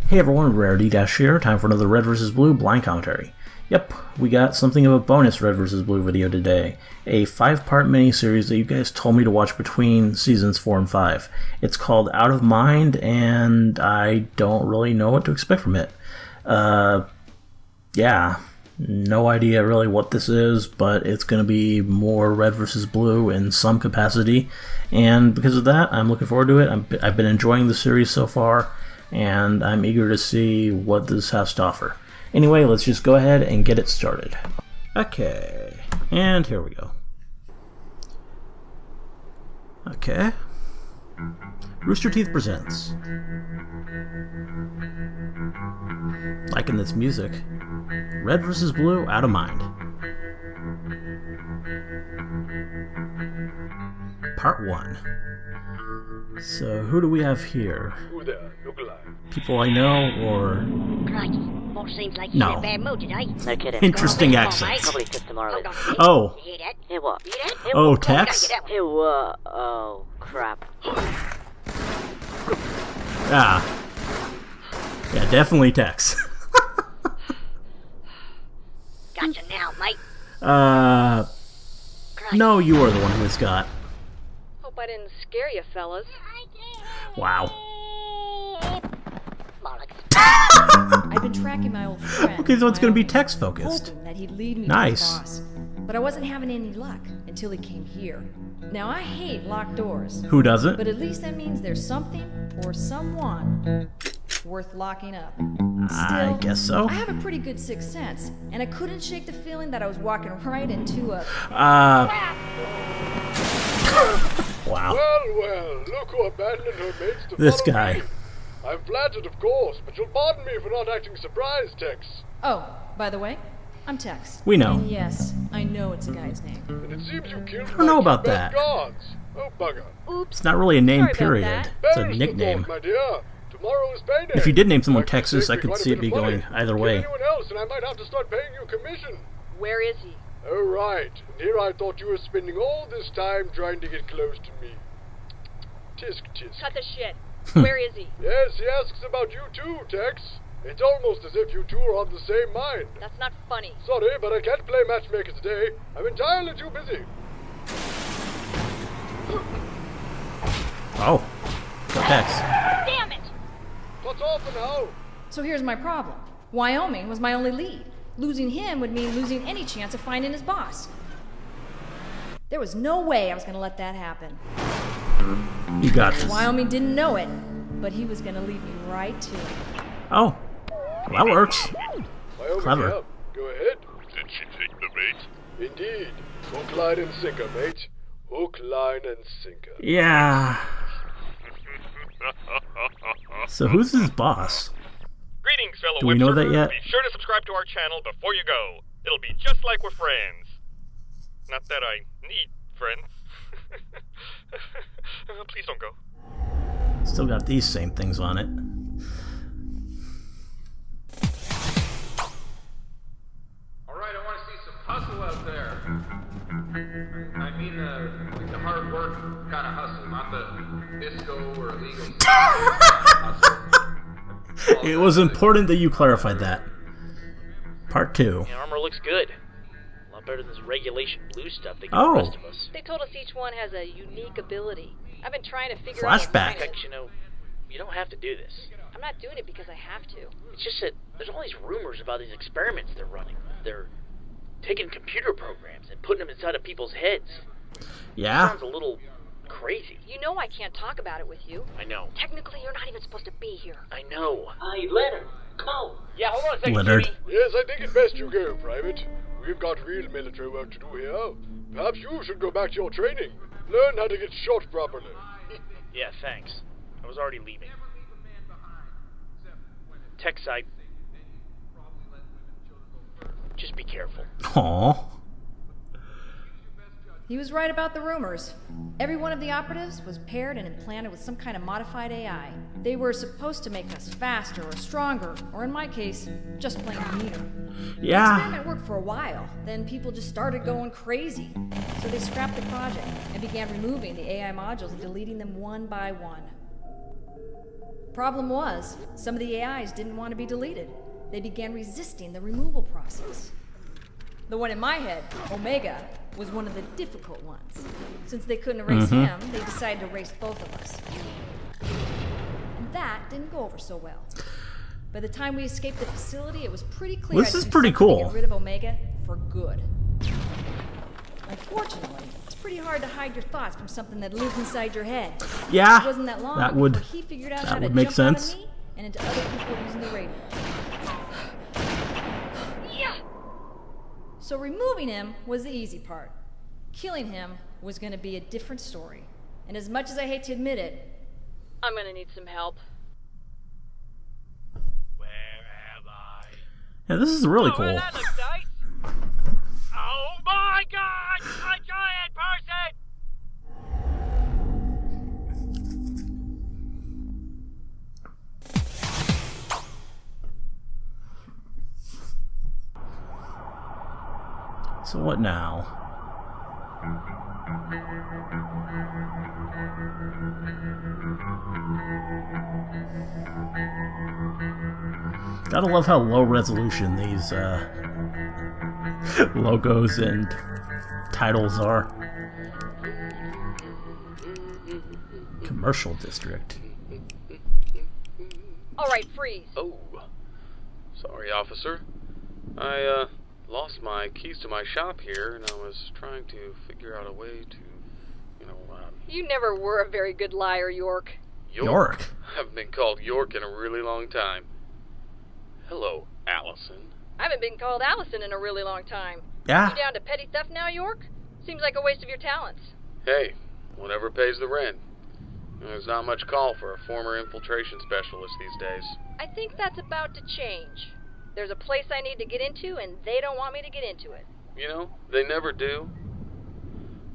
Hey everyone, Rarity Dash here, time for another Red vs. Blue blind commentary. Yep, we got something of a bonus Red vs. Blue video today. A 5-part miniseries that you guys told me to watch between seasons 4 and 5. It's called Out of Mind, and I don't really know what to expect from it. Yeah, no idea really what this is, but it's going to be more Red vs. Blue in some capacity. And because of that, I'm looking forward to it. I've been enjoying the series so far, and I'm eager to see what this has to offer. Anyway, let's just go ahead and get it started. Okay, and here we go. Okay. Rooster Teeth presents. Liking this music. Red vs. Blue, Out of Mind. Part 1. So, who do we have here? Who there? Look alive. People I know, or... Crikey, boss seems like he's No. in a bad mood today. No kidding. Interesting Go on, accents. Probably fits tomorrow. Hold on, then. Nick. Oh. You hear that? Hey, what? You hear that? Oh, Hey, Tex? get that one. Hey, what? Oh, crap. Ah. Yeah, definitely Tex. Gotcha now, mate. Crikey. No, you are the one who was got. Hope I didn't scare you, fellas. Wow. Bollocks. I've been tracking my old friend. Okay, so it's gonna be Wyoming, text focused. hoping that he'd lead me Nice. to his boss. But I wasn't having any luck until he came here. Now I hate locked doors, Who doesn't? but at least that means there's something or someone worth locking up. I Still, guess so. I have a pretty good sixth sense, and I couldn't shake the feeling that I was walking right into a... Wow. Well, look who abandoned her mates to This follow guy. me. I'm flattered, of course, but you'll pardon me for not acting surprised, Tex. Oh, by the way, I'm Tex. We know. And yes, I know it's a guy's name. And it seems you killed don't know my about two that. best guards. Oh, bugger. It's not really a name, Sorry about period. that. It's a Bears the nickname. thought, my dear. Tomorrow is payday. If you did name someone Actually, Texas, I saved me could quite a see it bit be of money. going either Kill way. anyone else, and I might have to start paying you a commission. Where is he? Oh, right. And here I thought you were spending all this time trying to get close to me. Tisk, tisk. Cut the shit. Where is he? Yes, he asks about you too, Tex. It's almost as if you two are on the same mind. That's not funny. Sorry, but I can't play matchmaker today. I'm entirely too busy. Oh. Go Tex. Damn it! What's off for now? So here's my problem. Wyoming was my only lead. Losing him would mean losing any chance of finding his boss. There was no way I was going to let that happen. You got this. Wyoming didn't know it, but he was going to lead me right to it. Oh. Well, that works. Wyoming, Clever. yeah. Go ahead. Did she take the bait? Indeed. Hook, line, and sinker, mate. Hook, line, and sinker. Yeah. So who's his boss? Greetings, fellow Do we know that web yet? servers. Be sure to subscribe to our channel before you go. It'll be just like we're friends. Not that I need friends. Please don't go. Still got these same things on it. Alright, I want to see some hustle out there. I mean the hard work kind of hustle, not the disco or illegal hustle. It was important that you clarified that. Part 2. The armor looks good. A lot better than this regulation blue stuff they give Oh. the rest of us. They told us each one has a unique ability. I've been trying to figure out what Flashback. kind of- Heck, you don't have to do this. I'm not doing it because I have to. It's just that there's all these rumors about these experiments they're running. They're taking computer programs and putting them inside of people's heads. Yeah? Sounds a little crazy. You know I can't talk about it with you. I know. Technically, you're not even supposed to be here. I know. Hey, Leonard, come on. Yeah, hold on a second, Leonard. Judy. Yes, I think it best you go, Private. We've got real military work to do here. Perhaps you should go back to your training. Learn how to get shot properly. Yeah, thanks. I was already leaving. Tech side. Just be careful. Aww. He was right about the rumors. Every one of the operatives was paired and implanted with some kind of modified AI. They were supposed to make us faster or stronger, or in my case, just plain meaner. The Yeah. experiment worked for a while, then people just started going crazy. So they scrapped the project and began removing the AI modules and deleting them one by one. problem was, some of the AIs didn't want to be deleted. They began resisting the removal process. The one in my head, Omega, was one of the difficult ones. Since they couldn't erase him, they decided to erase both of us. And that didn't go over so well. By the time we escaped the facility, it was pretty clear This I'd is do pretty something to cool. get rid of Omega for good. Unfortunately, it's pretty hard to hide your thoughts from something that lives inside your head. Yeah, It wasn't that long that would before he figured out how to would make jump sense. out of me and into other people using the radio. So removing him was the easy part. Killing him was going to be a different story. And as much as I hate to admit it, I'm going to need some help. Where am I? Yeah, this is really cool. That looks nice. Oh my god! A giant person! So what now? Gotta love how low resolution these logos and titles are. Commercial district. All right, freeze. Oh, sorry, officer. I lost my keys to my shop here, and I was trying to figure out a way to, You never were a very good liar, York. York. I've been called York in a really long time. Hello, Allison. I haven't been called Allison in a really long time. Yeah. You down to petty theft now, York? Seems like a waste of your talents. Hey, whatever pays the rent. There's not much call for a former infiltration specialist these days. I think that's about to change. There's a place I need to get into, and they don't want me to get into it. You know, they never do.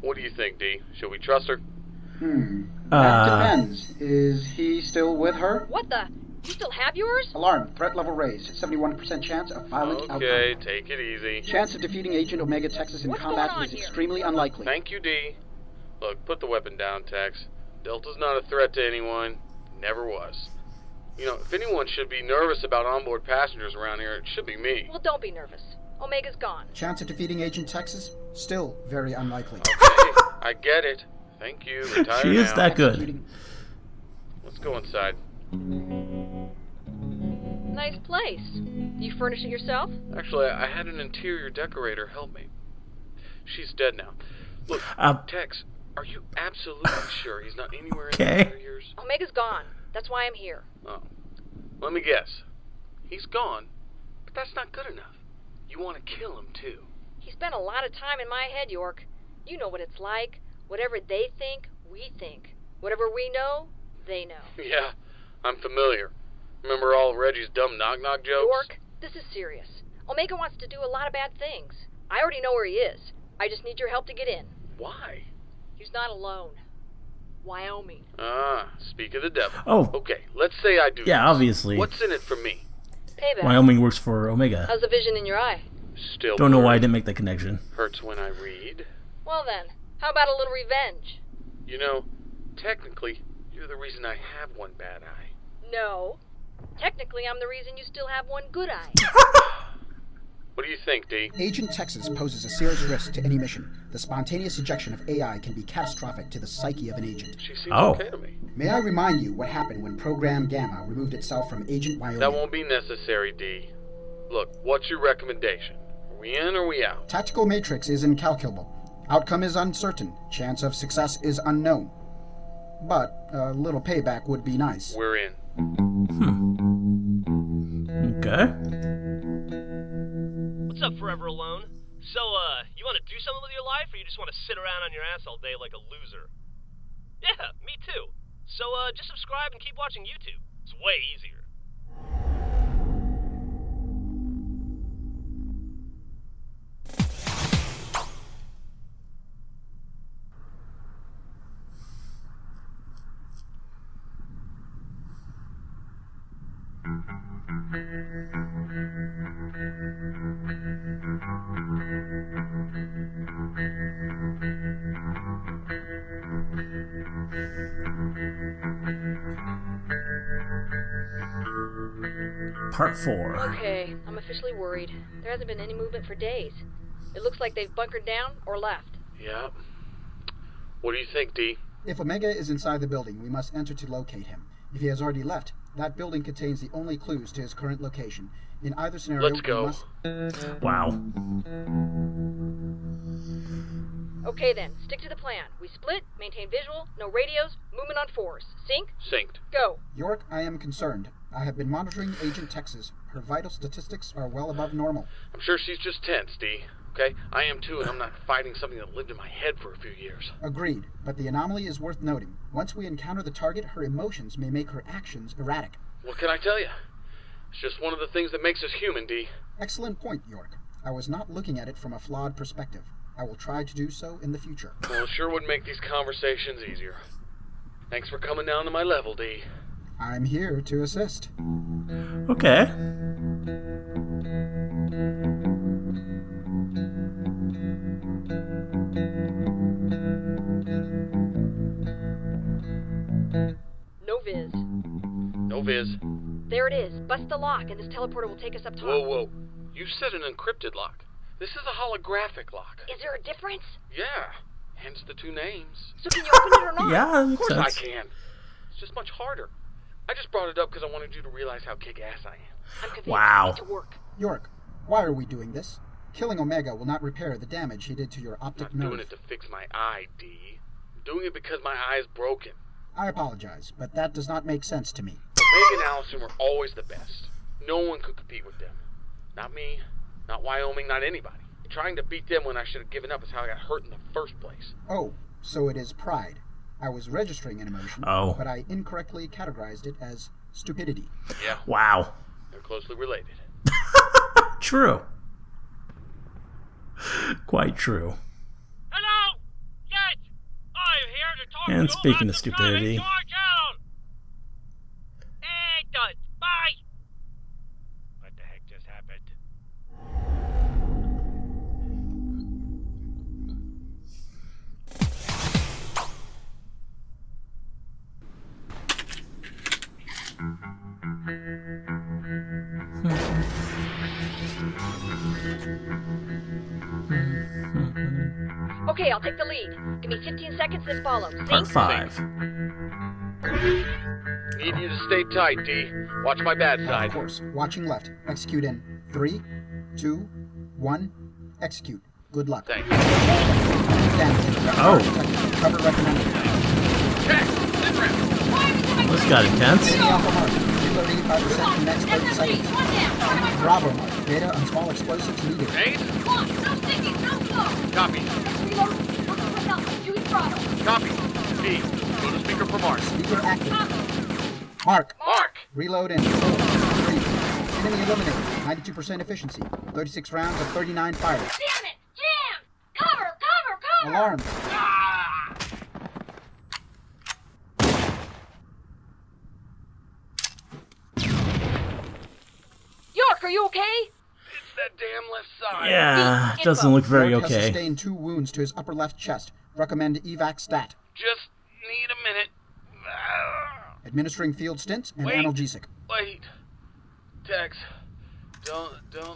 What do you think, Dee? Should we trust her? That depends. Is he still with her? What the? You still have yours? Alarm. Threat level raised. 71% chance of violent Okay, outcome. take it easy. Chance of defeating Agent Omega Texas in What's combat going on is here? extremely unlikely. Thank you, Dee. Look, put the weapon down, Tex. Delta's not a threat to anyone. Never was. You know, if anyone should be nervous about onboard passengers around here, it should be me. Well, don't be nervous. Omega's gone. Chance of defeating Agent Texas? Still very unlikely. Okay, I get it. Thank you. Retire She is now. that good. Executing- Let's go inside. Nice place. Do you furnish it yourself? Actually, I had an interior decorator help me. She's dead now. Look, Tex, are you absolutely sure he's not anywhere in the Okay. interiors? Omega's gone. That's why I'm here. Oh. Let me guess. He's gone, but that's not good enough. You want to kill him, too. He spent a lot of time in my head, York. You know what it's like. Whatever they think, we think. Whatever we know, they know. Yeah, I'm familiar. Remember all Reggie's dumb knock-knock jokes? York, this is serious. Omega wants to do a lot of bad things. I already know where he is. I just need your help to get in. Why? He's not alone. Wyoming. Ah, speak of the devil. Oh. Okay, let's say I do. Yeah, this. obviously. What's in it for me? Payback. Wyoming works for Omega. How's the vision in your eye? Still Don't know why I blurry. didn't make that connection. Hurts when I read. Well then, how about a little revenge? You know, technically, you're the reason I have one bad eye. No. Technically, I'm the reason you still have one good eye. What do you think, Dee? Agent Texas poses a serious risk to any mission. The spontaneous ejection of AI can be catastrophic to the psyche of an agent. She seems Oh. okay to me. May I remind you what happened when Program Gamma removed itself from Agent Wyoming? That won't be necessary, Dee. Look, what's your recommendation? Are we in or are we out? Tactical matrix is incalculable. Outcome is uncertain. Chance of success is unknown. But a little payback would be nice. We're in. Okay. What's up, Forever Alone? So, you want to do something with your life, or you just want to sit around on your ass all day like a loser? Yeah, me too. So, just subscribe and keep watching YouTube. It's way easier. Part 4. Okay, I'm officially worried. There hasn't been any movement for days. It looks like they've bunkered down or left. Yeah. What do you think, D? If Omega is inside the building, we must enter to locate him. If he has already left, that building contains the only clues to his current location. In either scenario, Let's go. we must... Wow. Okay then, stick to the plan. We split, maintain visual, no radios, movement on 4s. Sync? Synced. Go. York, I am concerned. I have been monitoring Agent Texas. Her vital statistics are well above normal. I'm sure she's just tense, D. Okay? I am too, and I'm not fighting something that lived in my head for a few years. Agreed, but the anomaly is worth noting. Once we encounter the target, her emotions may make her actions erratic. What can I tell you? It's just one of the things that makes us human, D. Excellent point, York. I was not looking at it from a flawed perspective. I will try to do so in the future. Well, it sure would make these conversations easier. Thanks for coming down to my level, D. I'm here to assist. Okay. No viz. No viz. There it is. Bust the lock, and this teleporter will take us up top. Whoa. You said an encrypted lock. This is a holographic lock. Is there a difference? Yeah. Hence the two names. So can you open it or not? Yeah, that Of makes course sense. I can. It's just much harder. I just brought it up because I wanted you to realize how kick-ass I am. I'm convinced. Wow. We need to work. York, why are we doing this? Killing Omega will not repair the damage he did to your I'm optic not nerve. doing it to fix my eye, D. I'm doing it because my eye is broken. I apologize, but that does not make sense to me. Omega and Allison were always the best. No one could compete with them. Not me, not Wyoming, not anybody. Trying to beat them when I should have given up is how I got hurt in the first place. Oh, so it is pride. I was registering an emotion, but I incorrectly categorized it as stupidity. Yeah. Wow. They're closely related. True. Quite true. Hello? Yes! I'm here to talk And to you speaking about of the driving stupidity. your channel. It does. Bye! What the heck just happened? Okay, I'll take the lead. Give me 15 seconds, then follow. Part Sync? 5. Need you to stay tight, D. Watch my bad side. Of course. Watching left. Execute in 3, 2, 1. Execute. Good luck. Thanks. Damage. Oh. Cover recommended. Check! Sit rep! This got intense. Alpha mark. Reload 85% in the next 30 seconds. Bravo mark. Data on small explosives needed. Ace? Copy. Copy. D. Go to speaker for Mark. Speaker active. Mark. Mark! Reload in 4, 3. Enemy eliminated. 92% efficiency. 36 rounds of 39 fire. Damn it! Jam! Cover! Cover! Cover! Alarm. York, are you okay? It's that damn left side. Yeah, doesn't look very York has okay. sustained 2 wounds to his upper left chest. Recommend evac stat. Just need a minute. Administering field stints and Wait. analgesic. Wait. Tex. Don't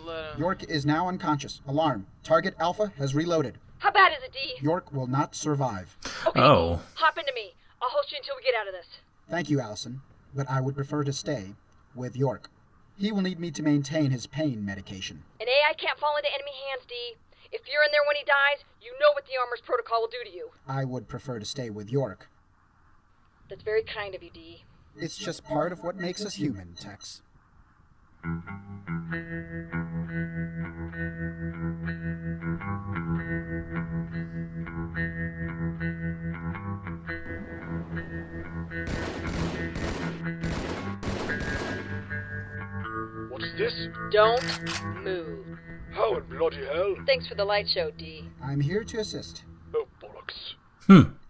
let him. York is now unconscious. Alarm. Target Alpha has reloaded. How bad is it, D? York will not survive. Okay, Oh. hop into me. I'll host you until we get out of this. Thank you, Allison, but I would prefer to stay with York. He will need me to maintain his pain medication. An AI can't fall into enemy hands, D. If you're in there when he dies, you know what the armor's protocol will do to you. I would prefer to stay with York. That's very kind of you, D. It's just part of what makes us human, Tex. What's this? Don't move. How in bloody hell? Thanks for the light show, D. I'm here to assist. Oh, bollocks.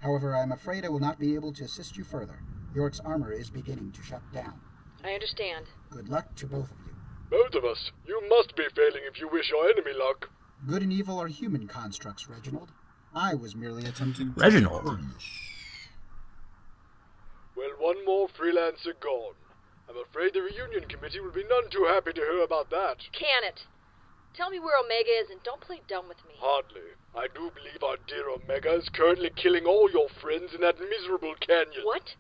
However, I'm afraid I will not be able to assist you further. York's armor is beginning to shut down. I understand. Good luck to both of you. Both of us. You must be failing if you wish our enemy luck. Good and evil are human constructs, Reginald. I was merely attempting to... Reginald. Well, one more freelancer gone. I'm afraid the reunion committee will be none too happy to hear about that. Can it? Tell me where Omega is and don't play dumb with me. Hardly. I do believe our dear Omega is currently killing all your friends in that miserable canyon. What?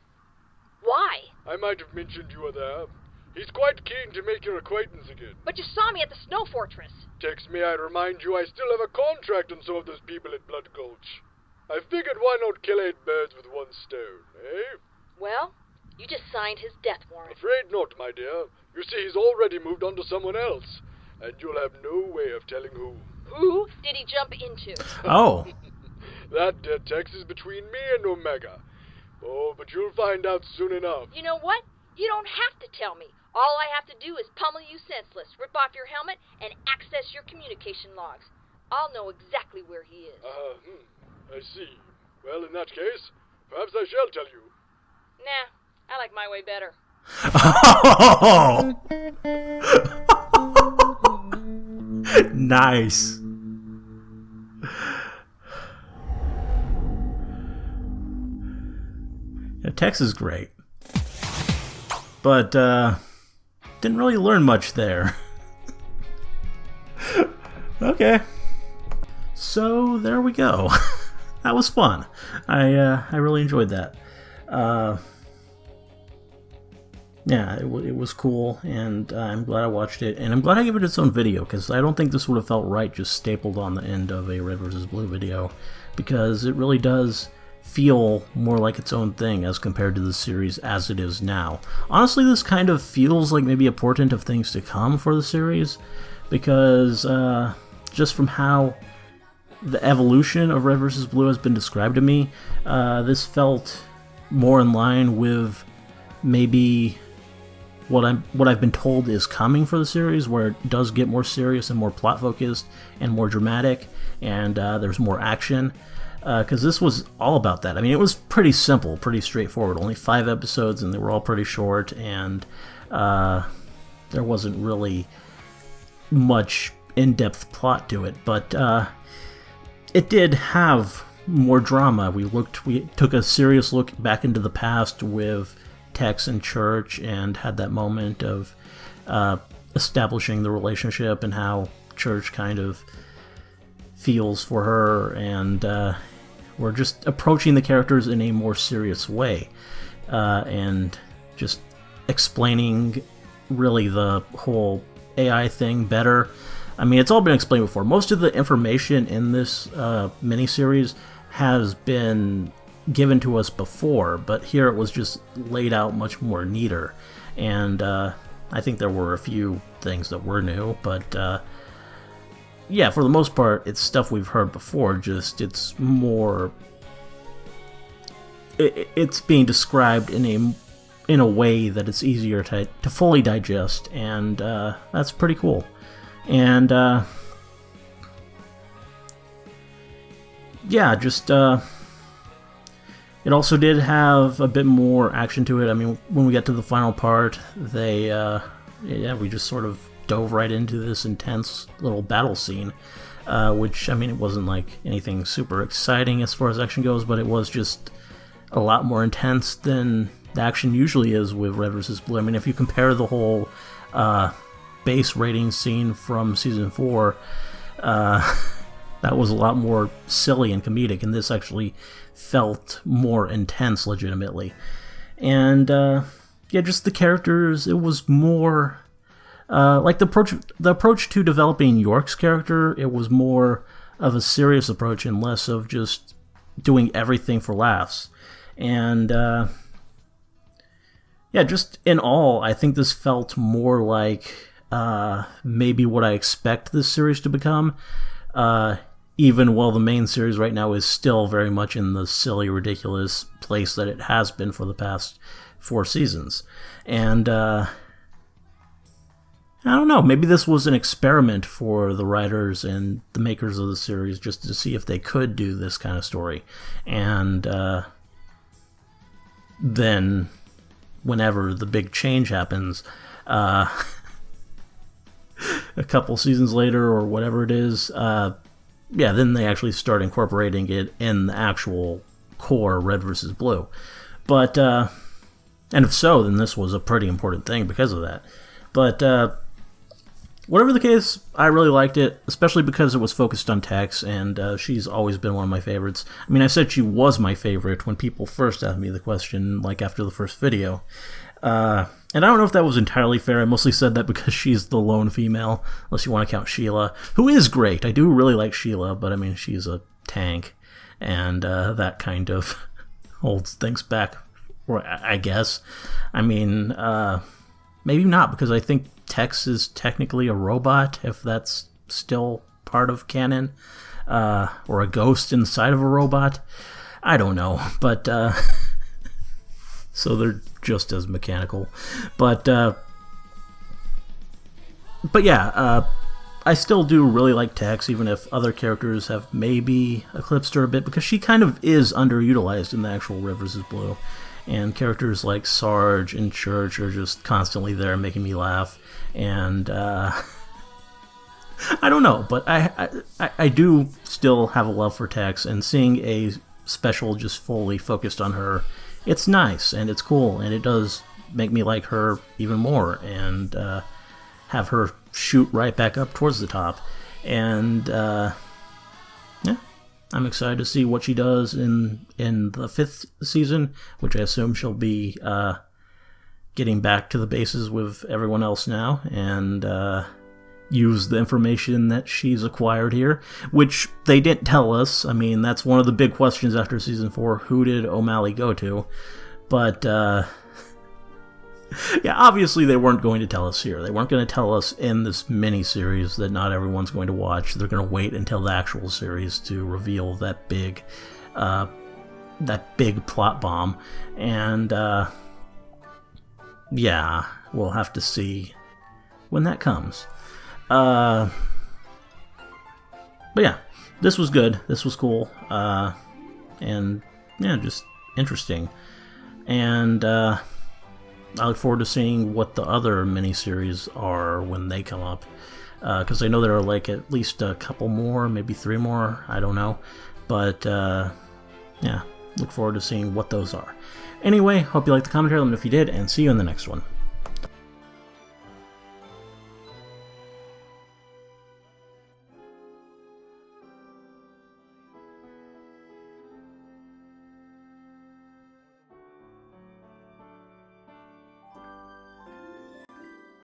Why? I might have mentioned you were there. He's quite keen to make your acquaintance again. But you saw me at the Snow Fortress. Text me, I remind you I still have a contract on some of those people at Blood Gulch. I figured why not kill 8 birds with one stone, eh? Well, you just signed his death warrant. Afraid not, my dear. You see, he's already moved on to someone else, and you'll have no way of telling who. Who did he jump into? Oh. That dead text is between me and Omega. Oh, but you'll find out soon enough. You know what? You don't have to tell me. All I have to do is pummel you senseless, rip off your helmet, and access your communication logs. I'll know exactly where he is. I see. Well, in that case, perhaps I shall tell you. Nah, I like my way better. Nice. Yeah, Tex is great. But, didn't really learn much there. Okay. So, there we go. That was fun. I really enjoyed that. Yeah, it was cool, and I'm glad I watched it, and I'm glad I gave it its own video, because I don't think this would have felt right just stapled on the end of a Red vs. Blue video, because it really does feel more like its own thing as compared to the series as it is now. Honestly, this kind of feels like maybe a portent of things to come for the series, because just from how the evolution of Red vs. Blue has been described to me, this felt more in line with maybe what I've been told is coming for the series, where it does get more serious and more plot focused and more dramatic, and there's more action. Because this was all about that. I mean, it was pretty simple, pretty straightforward. Only 5 episodes, and they were all pretty short, and there wasn't really much in-depth plot to it. But it did have more drama. We took a serious look back into the past with Tex and Church, and had that moment of establishing the relationship and how Church kind of feels for her, and we're just approaching the characters in a more serious way, and just explaining really the whole AI thing better. I mean, it's all been explained before. Most of the information in this miniseries has been given to us before, but here it was just laid out much more neater, and I think there were a few things that were new, but yeah, for the most part, it's stuff we've heard before, just it's more... It's being described in a way that it's easier to fully digest, and that's pretty cool. And yeah, just it also did have a bit more action to it. I mean, when we get to the final part, we just sort of dove right into this intense little battle scene, which, I mean, it wasn't like anything super exciting as far as action goes, but it was just a lot more intense than the action usually is with Red vs. Blue. I mean, if you compare the whole base rating scene from Season 4, that was a lot more silly and comedic, and this actually felt more intense legitimately. And yeah, just the characters, it was more... like the approach to developing York's character, it was more of a serious approach and less of just doing everything for laughs. And yeah, just in all, I think this felt more like maybe what I expect this series to become, even while the main series right now is still very much in the silly, ridiculous place that it has been for the past 4 seasons. And I don't know, maybe this was an experiment for the writers and the makers of the series just to see if they could do this kind of story. And then, whenever the big change happens, a couple seasons later or whatever it is, yeah, then they actually start incorporating it in the actual core Red vs. Blue. But And if so, then this was a pretty important thing because of that. But whatever the case, I really liked it, especially because it was focused on Tex, and she's always been one of my favorites. I mean, I said she was my favorite when people first asked me the question, like after the first video. And I don't know if that was entirely fair. I mostly said that because she's the lone female, unless you want to count Sheila, who is great. I do really like Sheila, but I mean, she's a tank, and that kind of holds things back, I guess. I mean, maybe not, because I think Tex is technically a robot, if that's still part of canon, or a ghost inside of a robot. I don't know, but so they're just as mechanical. But yeah, I still do really like Tex, even if other characters have maybe eclipsed her a bit, because she kind of is underutilized in the actual Red vs. Blue. And characters like Sarge and Church are just constantly there making me laugh. And I don't know, but I do still have a love for Tex, and seeing a special just fully focused on her, it's nice and it's cool, and it does make me like her even more, and have her shoot right back up towards the top. And yeah, I'm excited to see what she does in the 5th season, which I assume she'll be getting back to the bases with everyone else now, and use the information that she's acquired here, which they didn't tell us. I mean, that's one of the big questions after season 4. Who did O'Malley go to? But yeah, obviously they weren't going to tell us here. They weren't going to tell us in this mini-series that not everyone's going to watch. They're going to wait until the actual series to reveal that big plot bomb. And yeah, we'll have to see when that comes. But yeah, this was good. This was cool. And yeah, just interesting. And I look forward to seeing what the other miniseries are when they come up. Because I know there are like at least a couple more, maybe 3 more. I don't know. But yeah, look forward to seeing what those are. Anyway, hope you liked the commentary. Let me know if you did, and see you in the next one.